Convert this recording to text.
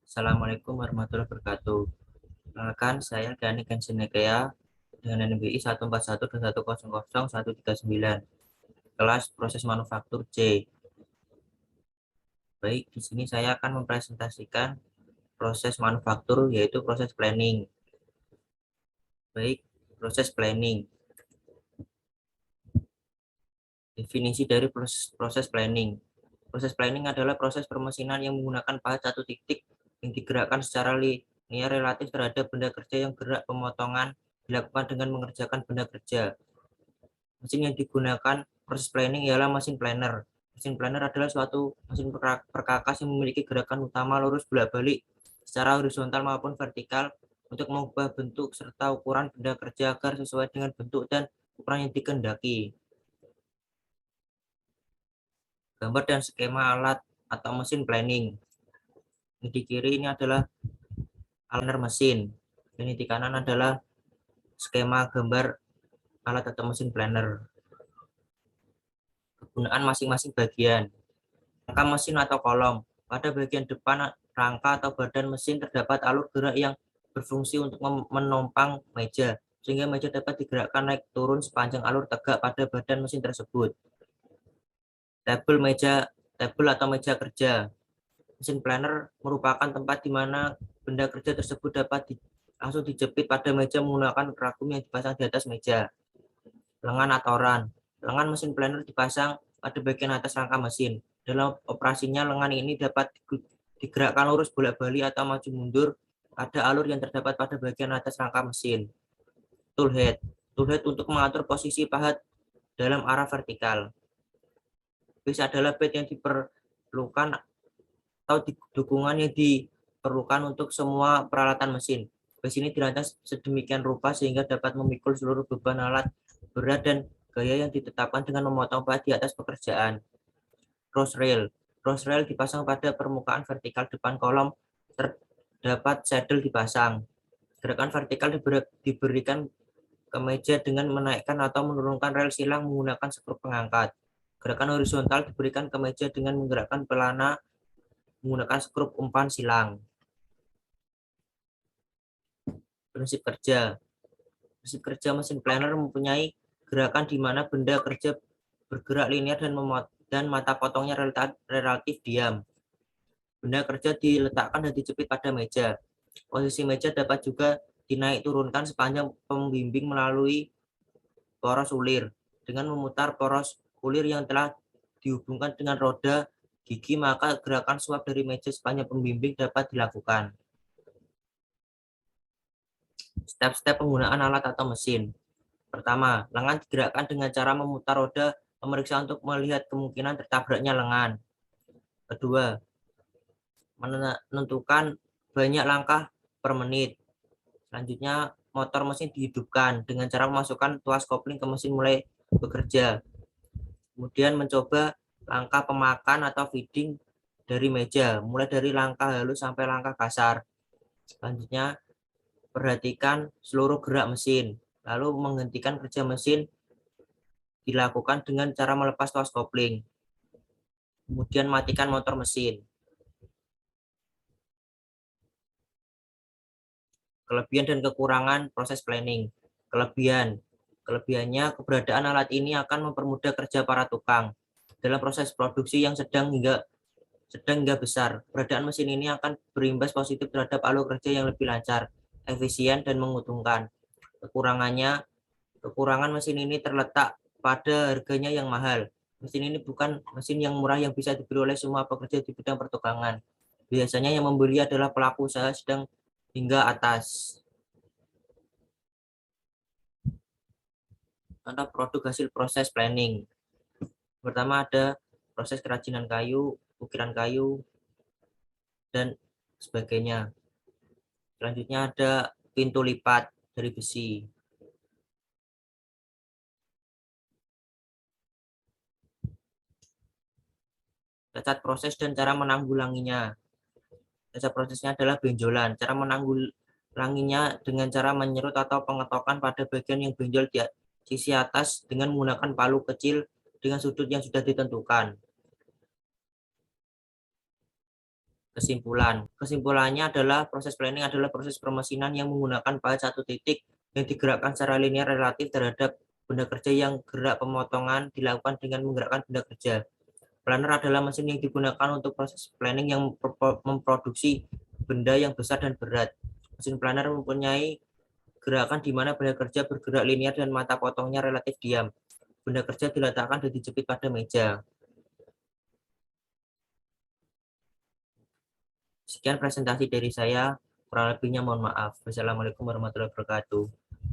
Assalamualaikum warahmatullahi wabarakatuh. Perkenalkan, saya Gani Kensenekea dengan NBI 14121000139, kelas proses manufaktur C. Baik, di sini saya akan mempresentasikan proses manufaktur, yaitu proses planning. Baik, proses planning. Definisi dari proses planning. Proses planning adalah proses permesinan yang menggunakan pahat satu titik yang digerakkan secara linear relatif terhadap benda kerja yang gerak pemotongan dilakukan dengan mengerjakan benda kerja. Mesin yang digunakan proses planning ialah mesin planer. Mesin planer adalah suatu mesin perkakas yang memiliki gerakan utama lurus bolak-balik secara horizontal maupun vertikal untuk mengubah bentuk serta ukuran benda kerja agar sesuai dengan bentuk dan ukuran yang dikehendaki. Gambar dan skema alat atau mesin planning. Yang di kiri ini adalah alat mesin. Ini di kanan adalah skema gambar alat atau mesin planner. Kegunaan masing-masing bagian. Rangka mesin atau kolom. Pada bagian depan rangka atau badan mesin terdapat alur gerak yang berfungsi untuk menopang meja, sehingga meja dapat digerakkan naik turun sepanjang alur tegak pada badan mesin tersebut. Tabel atau meja kerja. Mesin planer merupakan tempat di mana benda kerja tersebut dapat langsung dijepit pada meja menggunakan ragum yang dipasang di atas meja. Lengan atau ran. Lengan mesin planer dipasang pada bagian atas rangka mesin. Dalam operasinya, lengan ini dapat digerakkan lurus bolak-balik atau maju mundur pada alur yang terdapat pada bagian atas rangka mesin. Tool head. Tool head untuk mengatur posisi pahat dalam arah vertikal. Base adalah bed yang diperlukan atau dukungan yang diperlukan untuk semua peralatan mesin. Base ini dirancang sedemikian rupa sehingga dapat memikul seluruh beban alat berat dan gaya yang ditetapkan dengan memotong pahat di atas pekerjaan. Cross rail. Cross rail dipasang pada permukaan vertikal depan kolom, terdapat saddle dipasang. Gerakan vertikal diberikan ke meja dengan menaikkan atau menurunkan rel silang menggunakan skrup pengangkat. Gerakan horizontal diberikan ke meja dengan menggerakkan pelana menggunakan skrup umpan silang. Prinsip kerja. Prinsip kerja mesin planer mempunyai gerakan di mana benda kerja bergerak linear dan mata potongnya relatif diam. Benda kerja diletakkan dan dijepit pada meja. Posisi meja dapat juga dinaik turunkan sepanjang pembimbing melalui poros ulir. Dengan memutar poros ulir yang telah dihubungkan dengan roda gigi, maka gerakan suap dari meja sepanjang pembimbing dapat dilakukan. Step-step penggunaan alat atau mesin. Pertama, lengan digerakkan dengan cara memutar roda pemeriksa untuk melihat kemungkinan tertabraknya lengan. Kedua, menentukan banyak langkah per menit. Selanjutnya, motor mesin dihidupkan dengan cara memasukkan tuas kopling ke mesin mulai bekerja. Kemudian mencoba langkah pemakan atau feeding dari meja, mulai dari langkah halus sampai langkah kasar. Selanjutnya, perhatikan seluruh gerak mesin, lalu menghentikan kerja mesin dilakukan dengan cara melepas tuas kopling. Kemudian matikan motor mesin. Kelebihan dan kekurangan proses planning. Kelebihannya, keberadaan alat ini akan mempermudah kerja para tukang dalam proses produksi yang sedang hingga besar. Keberadaan mesin ini akan berimbas positif terhadap alur kerja yang lebih lancar, efisien, dan menguntungkan. Kekurangan mesin ini terletak pada harganya yang mahal. Mesin ini bukan mesin yang murah yang bisa dibeli oleh semua pekerja di bidang pertukangan. Biasanya yang membeli adalah pelaku usaha sedang hingga atas. Contoh produk hasil proses planning. Pertama ada proses kerajinan kayu, ukiran kayu, dan sebagainya. Selanjutnya ada pintu lipat dari besi. Cacat proses dan cara menanggulanginya. Cacat prosesnya adalah benjolan. Cara menanggulanginya dengan cara menyerut atau pengetokan pada bagian yang benjol di sisi atas dengan menggunakan palu kecil dengan sudut yang sudah ditentukan. Kesimpulannya adalah proses planning adalah proses permesinan yang menggunakan bahan satu titik yang digerakkan secara linear relatif terhadap benda kerja yang gerak pemotongan dilakukan dengan menggerakkan benda kerja. Planner adalah mesin yang digunakan untuk proses planning yang memproduksi benda yang besar dan berat. Mesin planner mempunyai gerakan di mana benda kerja bergerak linear dan mata potongnya relatif diam. Benda kerja diletakkan dan dijepit pada meja. Sekian presentasi dari saya, kurang lebihnya mohon maaf. Wassalamualaikum warahmatullahi wabarakatuh.